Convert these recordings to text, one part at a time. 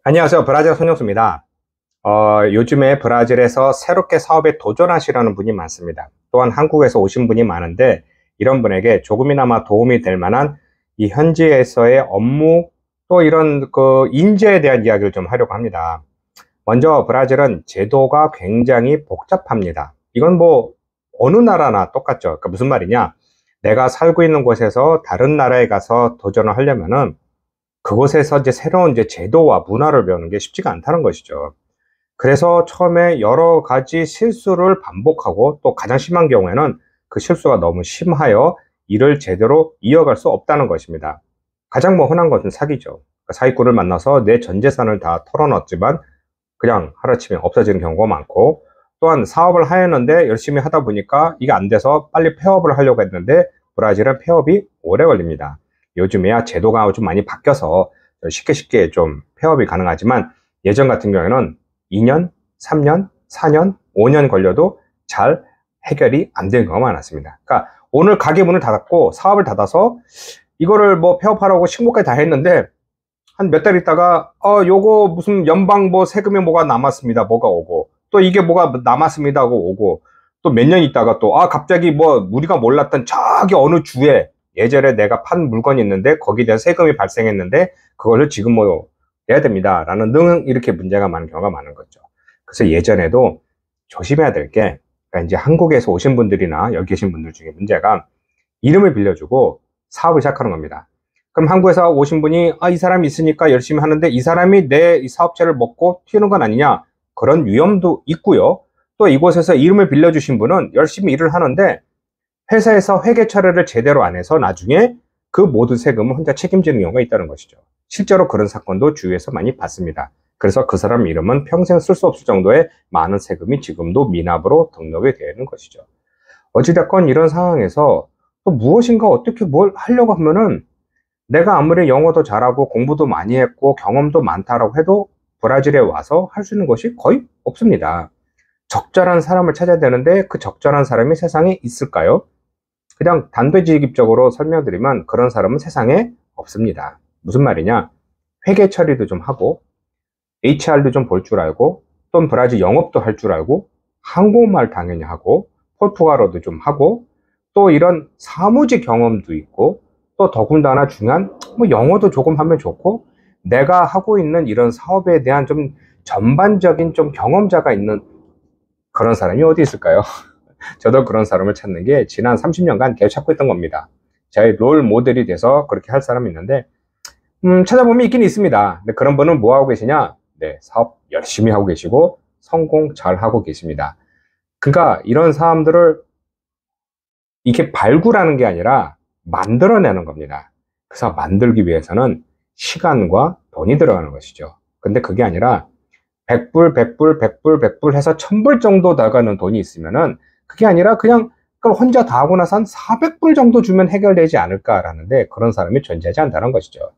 안녕하세요. 브라질 손영수입니다. 요즘에 브라질에서 새롭게 사업에 도전하시려는 분이 많습니다. 또한 한국에서 오신 분이 많은데 이런 분에게 조금이나마 도움이 될 만한 이 현지에서의 업무 또 이런 그 인재에 대한 이야기를 좀 하려고 합니다. 먼저 브라질은 제도가 굉장히 복잡합니다. 이건 뭐 어느 나라나 똑같죠. 그러니까 무슨 말이냐? 내가 살고 있는 곳에서 다른 나라에 가서 도전을 하려면은 그곳에서 이제 새로운 이제 제도와 문화를 배우는 게 쉽지가 않다는 것이죠. 그래서 처음에 여러 가지 실수를 반복하고 또 가장 심한 경우에는 그 실수가 너무 심하여 일을 제대로 이어갈 수 없다는 것입니다. 가장 뭐 흔한 것은 사기죠. 그러니까 사기꾼을 만나서 내 전 재산을 다 털어넣었지만 그냥 하루아침에 없어지는 경우가 많고, 또한 사업을 하였는데 열심히 하다 보니까 이게 안 돼서 빨리 폐업을 하려고 했는데 브라질은 폐업이 오래 걸립니다. 요즘에야 제도가 좀 많이 바뀌어서 쉽게 좀 폐업이 가능하지만 예전 같은 경우에는 2년, 3년, 4년, 5년 걸려도 잘 해결이 안 되는 경우가 많았습니다. 그러니까 오늘 가게 문을 닫았고 사업을 닫아서 이거를 뭐 폐업하라고 신고까지 다 했는데 한 몇 달 있다가 요거 무슨 연방 뭐 세금이 뭐가 남았습니다. 뭐가 오고 또 이게 뭐가 남았습니다 하고 오고 또 몇 년 있다가 또 갑자기 뭐 우리가 몰랐던 저기 어느 주에 예전에 내가 판 물건이 있는데 거기에 대한 세금이 발생했는데 그거를 지금 뭐 내야 됩니다 라는 등 이렇게 문제가 많은 경우가 많은 거죠. 그래서 예전에도 조심해야 될 게, 그러니까 이제 한국에서 오신 분들이나 여기 계신 분들 중에 문제가 이름을 빌려주고 사업을 시작하는 겁니다. 그럼 한국에서 오신 분이 이 사람이 있으니까 열심히 하는데 이 사람이 내 사업체를 먹고 튀는 건 아니냐, 그런 위험도 있고요. 또 이곳에서 이름을 빌려주신 분은 열심히 일을 하는데 회사에서 회계 처리를 제대로 안 해서 나중에 그 모든 세금을 혼자 책임지는 경우가 있다는 것이죠. 실제로 그런 사건도 주위에서 많이 봤습니다. 그래서 그 사람 이름은 평생 쓸 수 없을 정도의 많은 세금이 지금도 미납으로 등록이 되는 것이죠. 어찌됐건 이런 상황에서 또 무엇인가 어떻게 뭘 하려고 하면은 내가 아무리 영어도 잘하고 공부도 많이 했고 경험도 많다라고 해도 브라질에 와서 할 수 있는 것이 거의 없습니다. 적절한 사람을 찾아야 되는데 그 적절한 사람이 세상에 있을까요? 그냥 단도직입적으로 설명드리면 그런 사람은 세상에 없습니다. 무슨 말이냐? 회계 처리도 좀 하고 HR도 좀 볼 줄 알고 또 브라질 영업도 할 줄 알고 한국말 당연히 하고 포르투갈어도 좀 하고 또 이런 사무직 경험도 있고 또 더군다나 중요한 뭐 영어도 조금 하면 좋고 내가 하고 있는 이런 사업에 대한 좀 전반적인 좀 경험자가 있는 그런 사람이 어디 있을까요? 저도 그런 사람을 찾는 게 지난 30년간 계속 찾고 있던 겁니다. 저의 롤 모델이 돼서 그렇게 할 사람이 있는데 찾아보면 있긴 있습니다. 근데 그런 분은 뭐 하고 계시냐? 네, 사업 열심히 하고 계시고 성공 잘 하고 계십니다. 그러니까 이런 사람들을 이렇게 발굴하는 게 아니라 만들어내는 겁니다. 그래서 만들기 위해서는 시간과 돈이 들어가는 것이죠. 근데 그게 아니라 100불, 100불, 100불, 100불 해서 1000불 정도 나가는 돈이 있으면은 그게 아니라 그냥 그걸 혼자 다 하고 나서 한 400불 정도 주면 해결되지 않을까라는데 그런 사람이 존재하지 않다는 것이죠.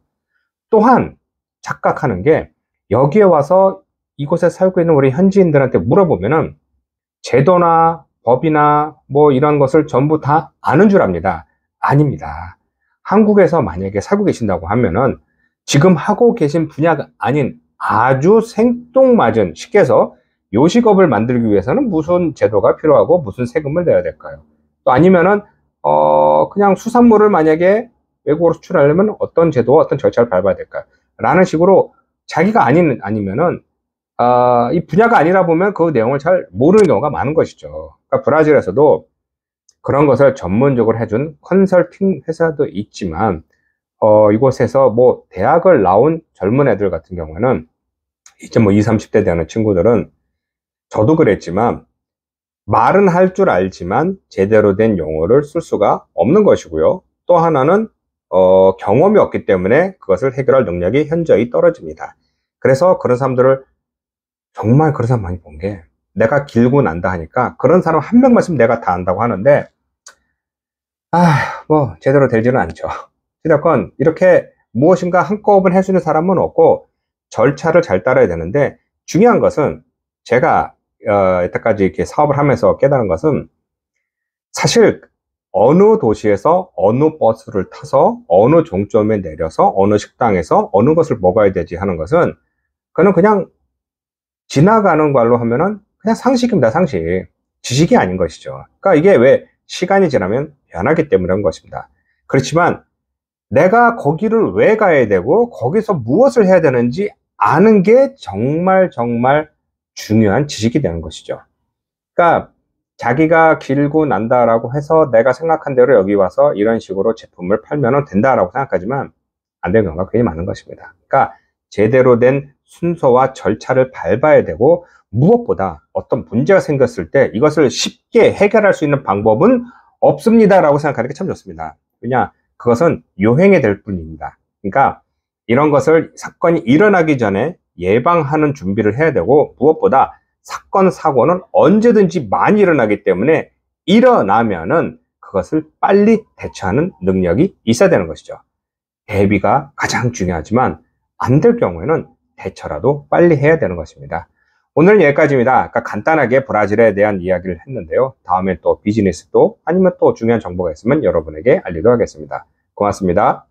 또한 착각하는 게 여기에 와서 이곳에 살고 있는 우리 현지인들한테 물어보면은 제도나 법이나 뭐 이런 것을 전부 다 아는 줄 압니다. 아닙니다. 한국에서 만약에 살고 계신다고 하면은 지금 하고 계신 분야가 아닌 아주 생뚱맞은, 쉽게 해서 요식업을 만들기 위해서는 무슨 제도가 필요하고 무슨 세금을 내야 될까요? 또 아니면은 그냥 수산물을 만약에 외국으로 수출하려면 어떤 제도와 어떤 절차를 밟아야 될까? 라는 식으로 자기가 아니면은 이 분야가 아니라 보면 그 내용을 잘 모르는 경우가 많은 것이죠. 그러니까 브라질에서도 그런 것을 전문적으로 해준 컨설팅 회사도 있지만 이곳에서 뭐 대학을 나온 젊은 애들 같은 경우에는 이제 뭐 20, 30대 되는 친구들은 저도 그랬지만 말은 할 줄 알지만 제대로 된 용어를 쓸 수가 없는 것이고요. 또 하나는 경험이 없기 때문에 그것을 해결할 능력이 현저히 떨어집니다. 그래서 그런 사람들을 정말 그런 사람 많이 본 게, 내가 길고 난다 하니까 그런 사람 한 명만 있으면 내가 다 안다고 하는데 뭐 제대로 되지는 않죠. 어쨌건 이렇게 무엇인가 한꺼번에 할 수 있는 사람은 없고 절차를 잘 따라야 되는데, 중요한 것은 제가 이때까지 이렇게 사업을 하면서 깨달은 것은 사실 어느 도시에서 어느 버스를 타서 어느 종점에 내려서 어느 식당에서 어느 것을 먹어야 되지 하는 것은 그는 그냥 지나가는 걸로 하면은 그냥 상식입니다. 상식. 지식이 아닌 것이죠. 그러니까 이게 왜 시간이 지나면 변하기 때문에 그런 것입니다. 그렇지만 내가 거기를 왜 가야 되고 거기서 무엇을 해야 되는지 아는 게 정말 중요한 지식이 되는 것이죠. 그러니까 자기가 길고 난다라고 해서 내가 생각한 대로 여기 와서 이런 식으로 제품을 팔면 된다라고 생각하지만 안 되는 경우가 굉장히 많은 것입니다. 그러니까 제대로 된 순서와 절차를 밟아야 되고, 무엇보다 어떤 문제가 생겼을 때 이것을 쉽게 해결할 수 있는 방법은 없습니다라고 생각하는 게 참 좋습니다. 왜냐, 그것은 요행이 될 뿐입니다. 그러니까 이런 것을 사건이 일어나기 전에 예방하는 준비를 해야 되고, 무엇보다 사건 사고는 언제든지 많이 일어나기 때문에 일어나면은 그것을 빨리 대처하는 능력이 있어야 되는 것이죠. 대비가 가장 중요하지만 안 될 경우에는 대처라도 빨리 해야 되는 것입니다. 오늘은 여기까지입니다. 그러니까 간단하게 브라질에 대한 이야기를 했는데요. 다음에 또 비즈니스 또 아니면 또 중요한 정보가 있으면 여러분에게 알리도록 하겠습니다. 고맙습니다.